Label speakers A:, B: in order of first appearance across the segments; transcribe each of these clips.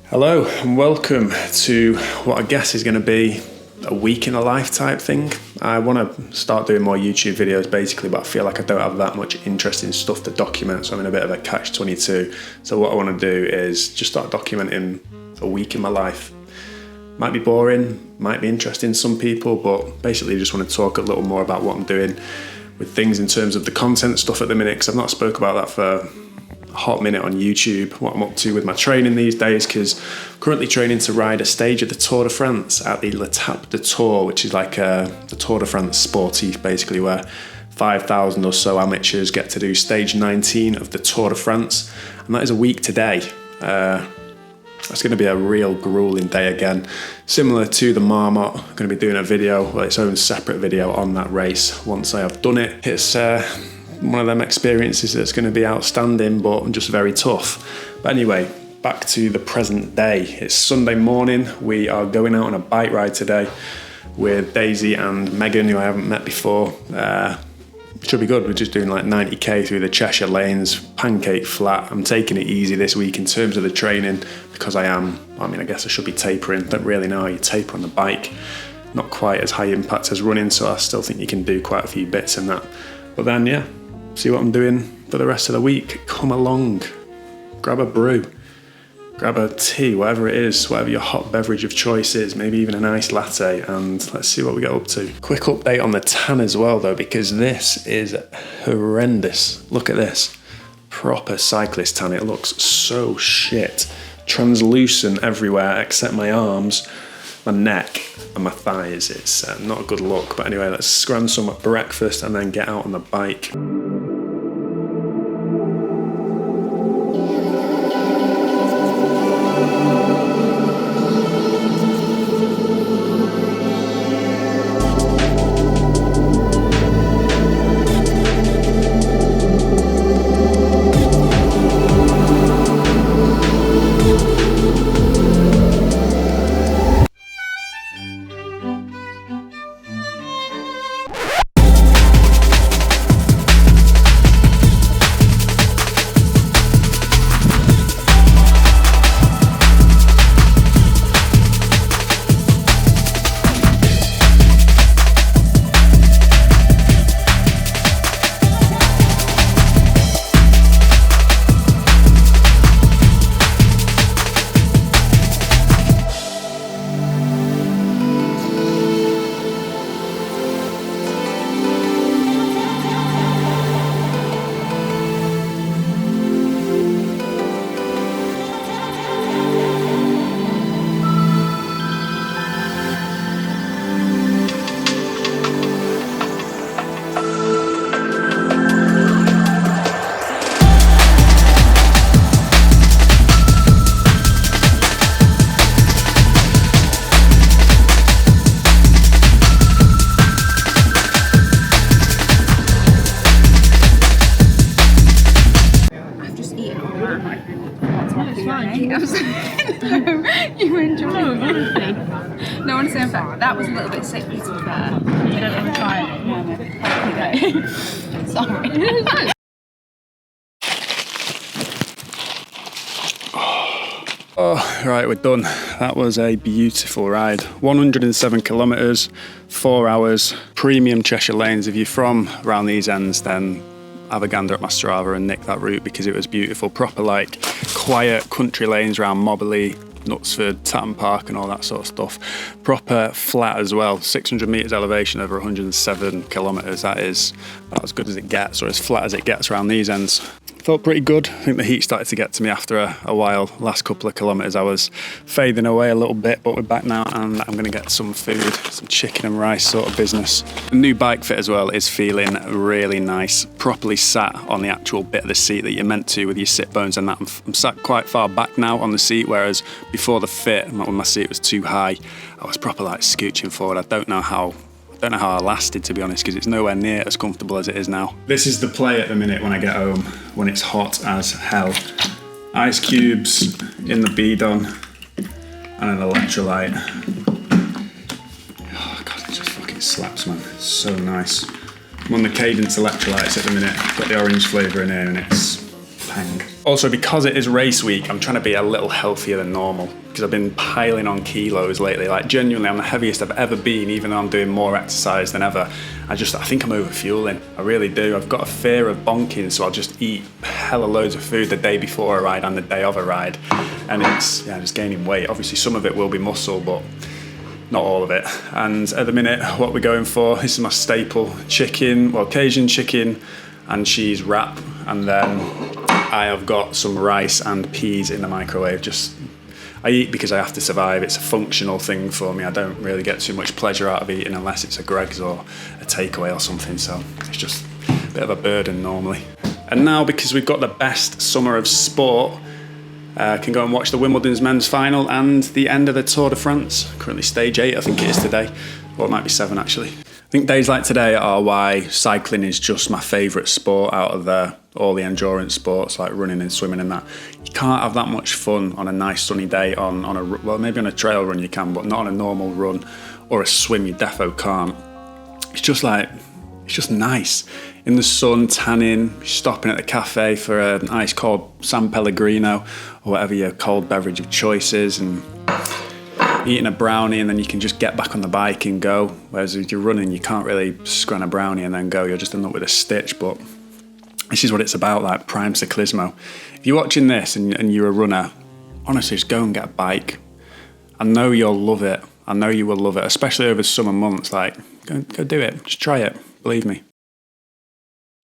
A: Hello and welcome to what I guess is going to be a week in a life type thing. I want to start doing more YouTube videos basically, but I feel like I don't have that much interesting stuff to document, so I'm in a bit of a catch-22. So what I want to do is just start documenting a week in my life. Might be boring, might be interesting to some people, but basically just want to talk a little more about what I'm doing with things in terms of the content stuff at the minute, because I've not spoke about that for a hot minute on YouTube, what I'm up to with my training these days, because I'm currently training to ride a stage of the Tour de France at the Etape du Tour, which is like the Tour de France sportif, basically, where 5,000 or so amateurs get to do stage 19 of the Tour de France, and that is a week today. It's going to be a real grueling day again, similar to the Marmot. I'm going to be doing a video, well, its own separate video on that race once I have done it. It's one of them experiences that's going to be outstanding, but just very tough. But anyway, back to the present day. It's Sunday morning. We are going out on a bike ride today with Daisy and Megan, who I haven't met before. Should be good. We're just doing like 90k through the Cheshire lanes, pancake flat. I'm taking it easy this week in terms of the training because I guess I should be tapering. Don't really know how you taper on the bike. Not quite as high impact as running, so I still think you can do quite a few bits in that. But then, yeah, see what I'm doing for the rest of the week. Come along, grab a brew, grab a tea, whatever it is, whatever your hot beverage of choice is, maybe even an iced latte, and let's see what we get up to. Quick update on the tan as well though, because this is horrendous. Look at this, proper cyclist tan. It looks so shit. Translucent everywhere except my arms, my neck and my thighs. It's not a good look, but anyway, let's scram some at breakfast and then get out on the bike.
B: You enjoy it. No, honestly, in fact, that was a little bit sickly to be fair. I don't want to try it. No. Sorry.
A: Oh, right, we're done. That was a beautiful ride. 107 kilometres, 4 hours, premium Cheshire lanes. If you're from around these ends, then have a gander at my Strava and nick that route because it was beautiful. Proper like quiet country lanes around Mobberley, Knutsford, Tatton Park and all that sort of stuff. Proper flat as well, 600 metres elevation over 107 kilometres. That is about as good as it gets, or as flat as it gets around these ends. Felt pretty good. I think the heat started to get to me after a while. Last couple of kilometres I was fading away a little bit, but we're back now and I'm going to get some food, some chicken and rice sort of business. The new bike fit as well is feeling really nice. Properly sat on the actual bit of the seat that you're meant to with your sit bones and that. I'm sat quite far back now on the seat, whereas before the fit, when my seat was too high, I was proper like scooching forward. I don't know how I lasted, to be honest, because it's nowhere near as comfortable as it is now. This is the play at the minute when I get home, when it's hot as hell. Ice cubes in the bidon and an electrolyte. Oh God, it just fucking slaps, man. It's so nice. I'm on the Cadence electrolytes at the minute. Got the orange flavour in here and it's pang. Also, because it is race week, I'm trying to be a little healthier than normal because I've been piling on kilos lately. Like genuinely, I'm the heaviest I've ever been, even though I'm doing more exercise than ever. I think I'm overfueling. I really do. I've got a fear of bonking, so I'll just eat hella loads of food the day before a ride and the day of a ride. And it's, just gaining weight. Obviously, some of it will be muscle, but not all of it. And at the minute, what we're going for, this is my staple chicken, well, Cajun chicken and cheese wrap. And then I have got some rice and peas in the microwave. I eat because I have to survive. It's a functional thing for me. I don't really get too much pleasure out of eating unless it's a Greggs or a takeaway or something. So it's just a bit of a burden normally. And now, because we've got the best summer of sport, can go and watch the Wimbledon's men's final and the end of the Tour de France. Currently stage 8, I think it is today. Or it might be 7 actually. I think days like today are why cycling is just my favourite sport out of all the endurance sports like running and swimming and that. You can't have that much fun on a nice sunny day maybe on a trail run you can, but not on a normal run or a swim, you defo can't. It's just nice. In the sun, tanning, stopping at the cafe for an ice cold San Pellegrino or whatever your cold beverage of choice is, and eating a brownie, and then you can just get back on the bike and go. Whereas if you're running, you can't really scran a brownie and then go. You'll just end up with a stitch. But this is what it's about, like prime ciclismo. If you're watching this and you're a runner, honestly, just go and get a bike. I know you'll love it. I know you will love it, especially over summer months. Like, go do it. Just try it. Believe me.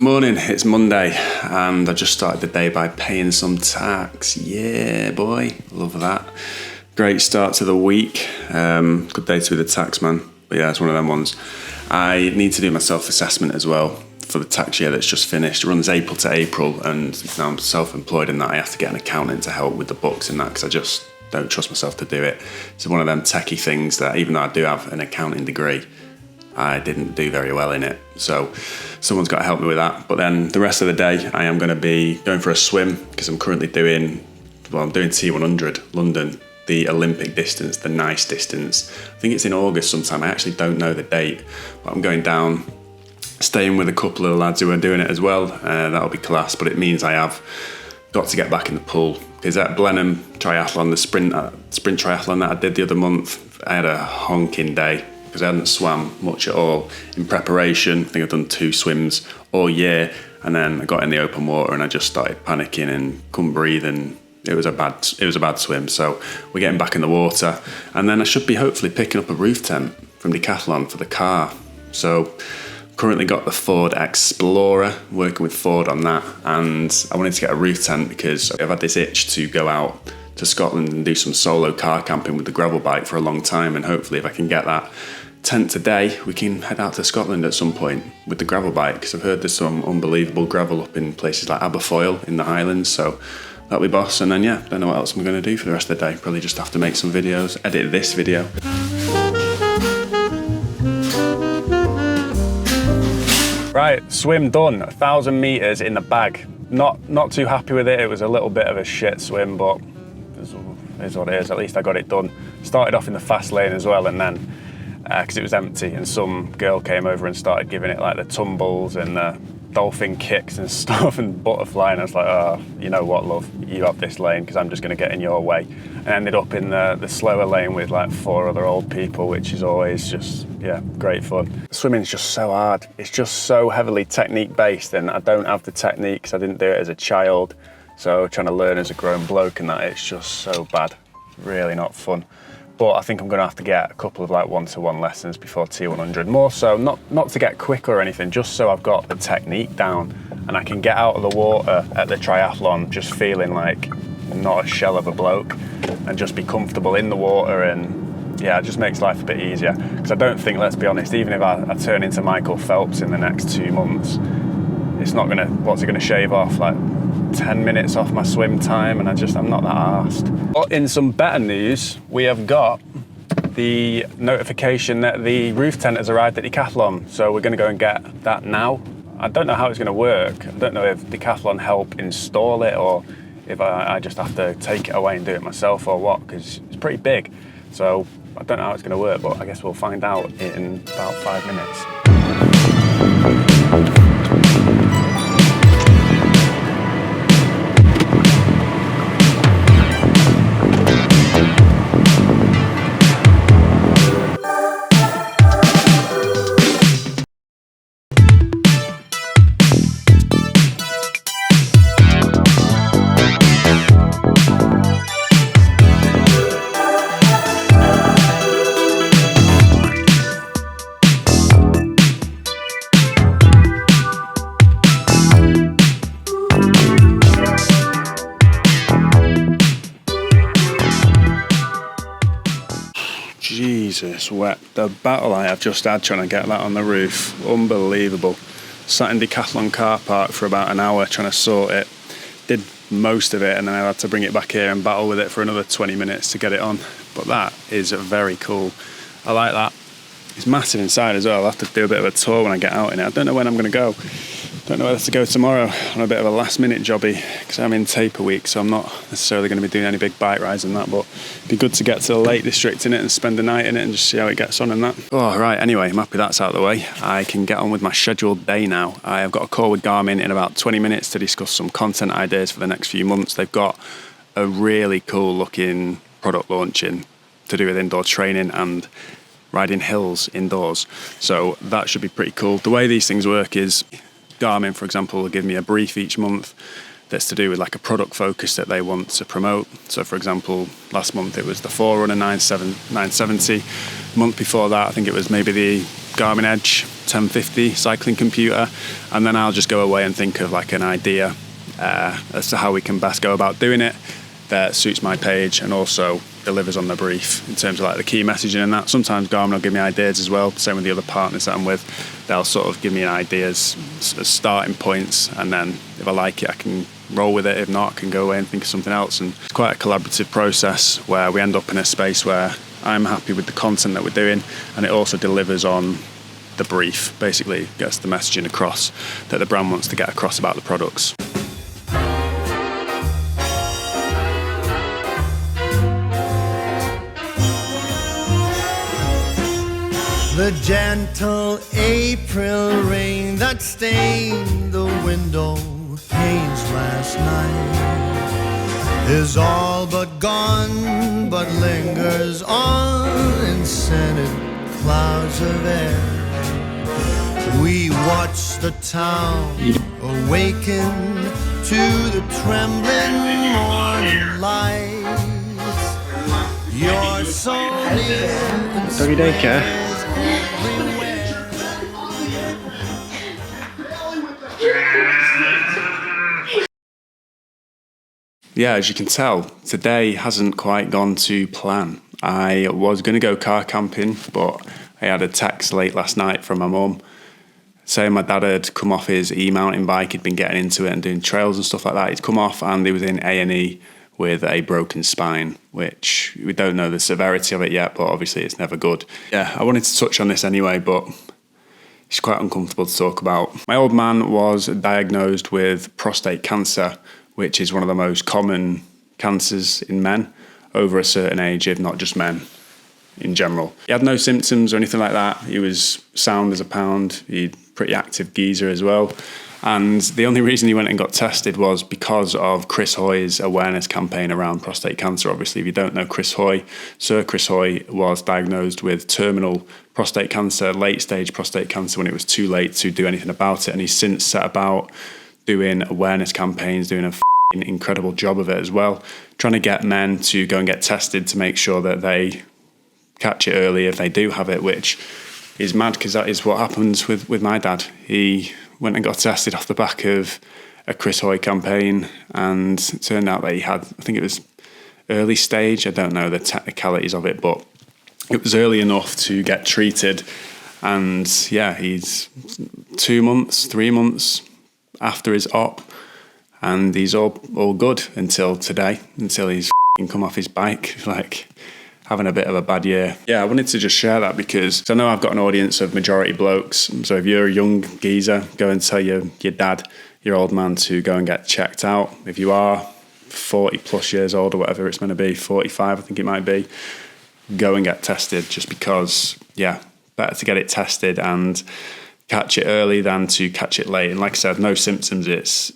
A: Morning, it's Monday, and I just started the day by paying some tax. Yeah, boy, love that. Great start to the week. Good day to be the tax man. But yeah, it's one of them ones. I need to do my self-assessment as well for the tax year that's just finished. It runs April to April, and now I'm self-employed in that. I have to get an accountant to help with the books and that because I just don't trust myself to do it. It's one of them techie things that even though I do have an accounting degree, I didn't do very well in it. So someone's got to help me with that. But then the rest of the day, I am going to be going for a swim because I'm currently doing T100 London, the Olympic distance, the nice distance. I think it's in August sometime. I actually don't know the date, but I'm going down, staying with a couple of lads who are doing it as well. That'll be class, but it means I have got to get back in the pool because at Blenheim Triathlon, the sprint triathlon that I did the other month, I had a honking day because I hadn't swam much at all in preparation. I think I've done 2 swims all year, and then I got in the open water and I just started panicking and couldn't breathe, and it was a bad swim. So we're getting back in the water, and then I should be hopefully picking up a roof tent from Decathlon for the car. So currently got the Ford Explorer, working with Ford on that, and I wanted to get a roof tent because I've had this itch to go out to Scotland and do some solo car camping with the gravel bike for a long time, and hopefully if I can get that tent today, we can head out to Scotland at some point with the gravel bike, because I've heard there's some unbelievable gravel up in places like Aberfoyle in the Highlands, so that'll be boss. And then don't know what else I'm going to do for the rest of the day. Probably just have to make some videos, edit this video. Right, swim done, 1,000 metres in the bag. Not too happy with it. It was a little bit of a shit swim, but it is what it is. At least I got it done. Started off in the fast lane as well, and then because it was empty, and some girl came over and started giving it like the tumbles and the dolphin kicks and stuff and butterfly, and I was like, oh, you know what, love, you have this lane because I'm just going to get in your way. And ended up in the slower lane with like 4 other old people, which is always just, great fun. Swimming's just so hard. It's just so heavily technique based, and I don't have the technique because I didn't do it as a child. So trying to learn as a grown bloke and that, it's just so bad. Really not fun. But I think I'm going to have to get a couple of like 1-to-1 lessons before T100. More so, not to get quicker or anything, just so I've got the technique down and I can get out of the water at the triathlon just feeling like not a shell of a bloke and just be comfortable in the water, and it just makes life a bit easier. Because I don't think, let's be honest, even if I turn into Michael Phelps in the next 2 months, it's not going to, what's it going to shave off? Like 10 minutes off my swim time, and I'm not that arsed. But in some better news, we have got the notification that the roof tent has arrived at Decathlon, so we're going to go and get that now. I don't know how it's going to work. I don't know if Decathlon help install it or if I just have to take it away and do it myself or what, because it's pretty big. So I don't know how it's going to work, but I guess we'll find out in about 5 minutes. Jesus wept. The battle I have just had trying to get that on the roof. Unbelievable. Sat in Decathlon car park for about an hour trying to sort it. Did most of it and then I had to bring it back here and battle with it for another 20 minutes to get it on. But that is very cool. I like that. It's massive inside as well. I'll have to do a bit of a tour when I get out in it. I don't know when I'm going to go. Don't know whether to go tomorrow on a bit of a last minute jobby because I'm in taper week, so I'm not necessarily going to be doing any big bike rides and that, but it'd be good to get to the Lake District in it and spend the night in it and just see how it gets on and that. Oh, right, anyway, I'm happy that's out of the way. I can get on with my scheduled day now. I have got a call with Garmin in about 20 minutes to discuss some content ideas for the next few months. They've got a really cool looking product launching to do with indoor training and riding hills indoors. So that should be pretty cool. The way these things work is Garmin, for example, will give me a brief each month that's to do with like a product focus that they want to promote. So, for example, last month it was the Forerunner 970. The month before that, I think it was maybe the Garmin Edge 1050 cycling computer. And then I'll just go away and think of like an idea as to how we can best go about doing it that suits my page and also delivers on the brief in terms of like the key messaging and that. Sometimes Garmin will give me ideas as well, same with the other partners that I'm with. They'll sort of give me ideas as starting points, and then if I like it I can roll with it. If not, I can go away and think of something else. And it's quite a collaborative process where we end up in a space where I'm happy with the content that we're doing and it also delivers on the brief, basically gets the messaging across that the brand wants to get across about the products.
C: The gentle April rain that stained the window panes last night is all but gone, but lingers on in scented clouds of air. We watch the town awaken to the trembling morning lights. You're so near and
A: Doggy daycare. Yeah, as you can tell, today hasn't quite gone to plan. I was going to go car camping, but I had a text late last night from my mum saying my dad had come off his e-mountain bike. He'd been getting into it and doing trails and stuff like that. He'd come off and he was in A&E with a broken spine, which we don't know the severity of it yet, but obviously it's never good. Yeah, I wanted to touch on this anyway, but it's quite uncomfortable to talk about. My old man was diagnosed with prostate cancer, which is one of the most common cancers in men over a certain age, if not just men in general. He had no symptoms or anything like that. He was sound as a pound. He'd pretty active geezer as well. And the only reason he went and got tested was because of Chris Hoy's awareness campaign around prostate cancer. Obviously, if you don't know Chris Hoy, Sir Chris Hoy was diagnosed with terminal prostate cancer, late stage prostate cancer, when it was too late to do anything about it. And he's since set about doing awareness campaigns, doing an incredible job of it as well, trying to get men to go and get tested to make sure that they catch it early if they do have it, which is mad because that is what happens with my dad. He went and got tested off the back of a Chris Hoy campaign, and it turned out that he had, I think it was early stage, I don't know the technicalities of it, but it was early enough to get treated. And yeah, he's 3 months after his op, and he's all good until today, until he's come off his bike, like having a bit of a bad year. Yeah, I wanted to just share that because I know I've got an audience of majority blokes. So if you're a young geezer, go and tell your dad, your old man, to go and get checked out. If you are 40 plus years old or whatever it's going to be, 45 I think it might be, go and get tested, just because, yeah, better to get it tested and catch it early than to catch it late. And like I said, no symptoms, it's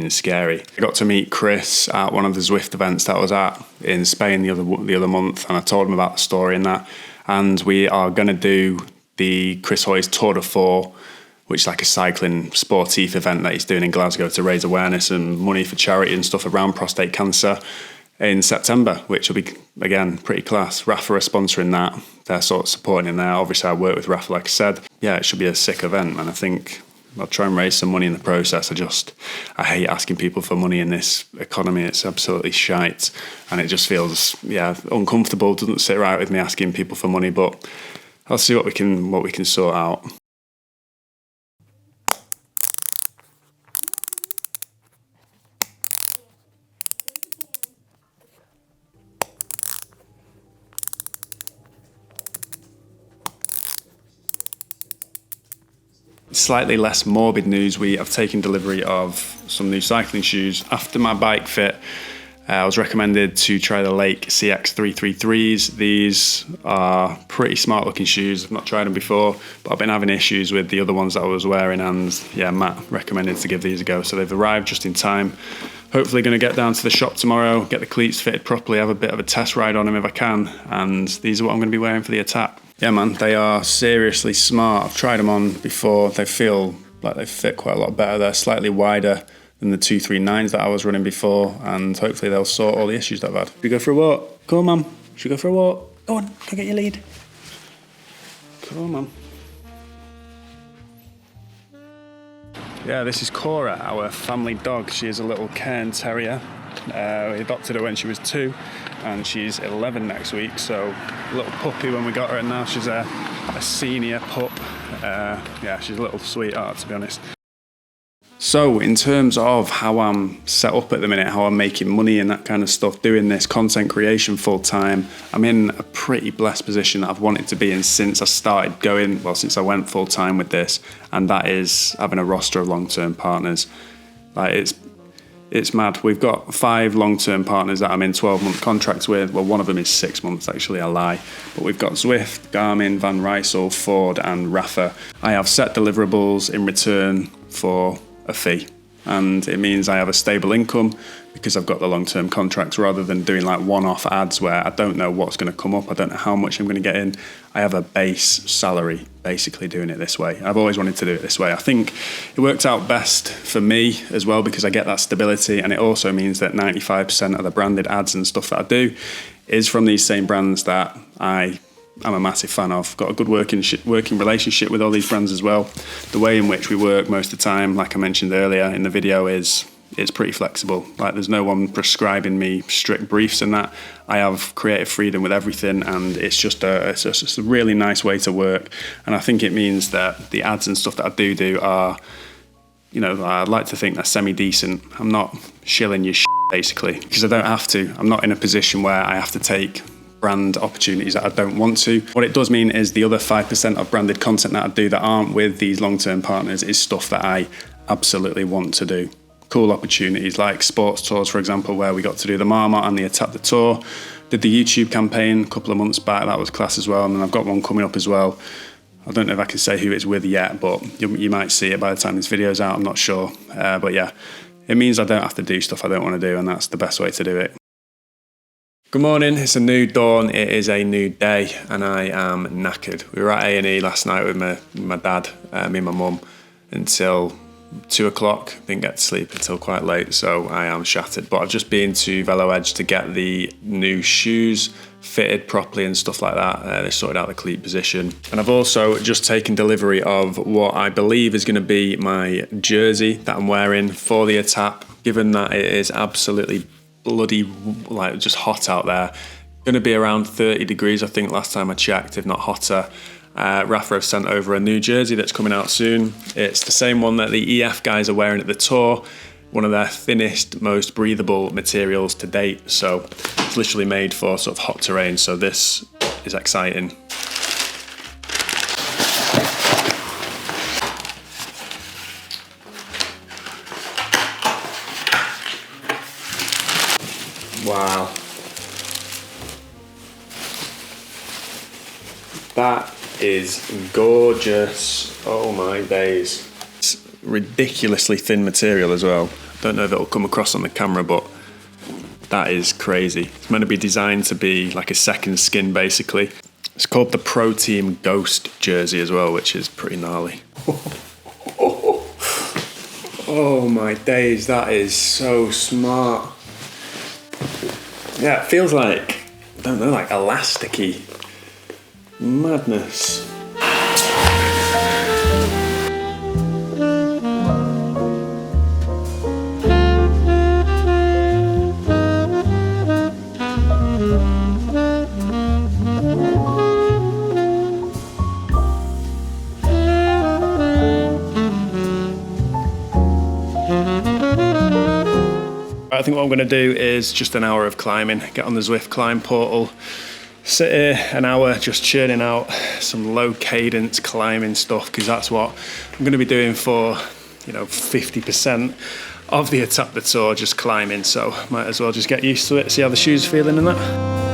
A: scary. I got to meet Chris at one of the Zwift events that I was at in Spain the other month, and I told him about the story and that. And we are going to do the Chris Hoy's Tour de Four, which is like a cycling sportif event that he's doing in Glasgow to raise awareness and money for charity and stuff around prostate cancer in September, which will be, again, pretty class. Rapha are sponsoring that. They're sort of supporting in there. Obviously, I work with Rapha, like I said. Yeah, it should be a sick event, and I think I'll try and raise some money in the process. I hate asking people for money in this economy. It's absolutely shite, and it just feels uncomfortable. It doesn't sit right with me asking people for money, but I'll see what we can sort out. Slightly less morbid news, we have taken delivery of some new cycling shoes. After my bike fit, I was recommended to try the Lake CX333s. These are pretty smart looking shoes. I've not tried them before, but I've been having issues with the other ones that I was wearing, and yeah, Matt recommended to give these a go. So they've arrived just in time. Hopefully going to get down to the shop tomorrow, get the cleats fitted properly, have a bit of a test ride on them if I can, and these are what I'm going to be wearing for the Etape. Yeah man, they are seriously smart. I've tried them on before. They feel like they fit quite a lot better. They're slightly wider than the 239s that I was running before, and hopefully they'll sort all the issues that I've had. Should we go for a walk? Come on, Mum. Should we go for a walk? Go on, go get your lead. Come on, Mum. Yeah, this is Cora, our family dog. She is a little Cairn Terrier. We adopted her when she was 2, and she's 11 next week, so a little puppy when we got her, and now she's a senior pup. Yeah, she's a little sweetheart, to be honest. So in terms of how I'm set up at the minute, how I'm making money and that kind of stuff, doing this content creation full time, I'm in a pretty blessed position that I've wanted to be in since I started going, well, since I went full time with this, and that is having a roster of long-term partners. Like it's mad. We've got 5 long-term partners that I'm in 12-month contracts with. Well, one of them is 6 months, actually, I lie. But we've got Zwift, Garmin, Van Rysel, Ford and Rapha. I have set deliverables in return for a fee, and it means I have a stable income because I've got the long-term contracts, rather than doing like one-off ads where I don't know what's going to come up, I don't know how much I'm going to get in. I have a base salary basically doing it this way. I've always wanted to do it this way. I think it worked out best for me as well because I get that stability, and it also means that 95% of the branded ads and stuff that I do is from these same brands that I'm a massive fan of. Got a good working relationship with all these brands as well. The way in which we work most of the time, like I mentioned earlier in the video, it's pretty flexible. Like there's no one prescribing me strict briefs and that. I have creative freedom with everything, and it's just a really nice way to work. And I think it means that the ads and stuff that I do are, you know, I'd like to think they're semi-decent. I'm not shilling your shit basically, because I don't have to. I'm not in a position where I have to take brand opportunities that I don't want to. What it does mean is the other 5% of branded content that I do that aren't with these long-term partners is stuff that I absolutely want to do. Cool opportunities like sports tours, for example, where we got to do the Marmot and the Etape du Tour. Did the YouTube campaign a couple of months back, that was class as well, and then I've got one coming up as well. I don't know if I can say who it's with yet, but you might see it by the time this video's out, I'm not sure. But yeah, it means I don't have to do stuff I don't want to do, and that's the best way to do it. Good morning, it's a new dawn, it is a new day, and I am knackered. We were at A&E last night with my dad, me and my mum, until 2 o'clock. Didn't get to sleep until quite late, so I am shattered. But I've just been to Velo Edge to get the new shoes fitted properly and stuff like that. They sorted out the cleat position. And I've also just taken delivery of what I believe is going to be my jersey that I'm wearing for the Etape, given that it is absolutely bloody like just hot out there. Going to be around 30 degrees I think last time I checked, if not hotter. Rapha have sent over a new jersey that's coming out soon. It's the same one that the EF guys are wearing at the Tour, one of their thinnest, most breathable materials to date, so it's literally made for sort of hot terrain, so this is exciting. Wow. That is gorgeous. Oh my days. It's ridiculously thin material as well. Don't know if it'll come across on the camera, but that is crazy. It's meant to be designed to be like a second skin basically. It's called the Pro Team Ghost jersey as well, which is pretty gnarly. Oh my days, that is so smart. Yeah, it feels like, I don't know, like elasticy. Madness. think what I'm going to do is just an hour of climbing, get on the Zwift climb portal, sit here an hour just churning out some low cadence climbing stuff, because that's what I'm going to be doing for, 50% of the Etape du Tour, just climbing. So might as well just get used to it, see how the shoes are feeling and that.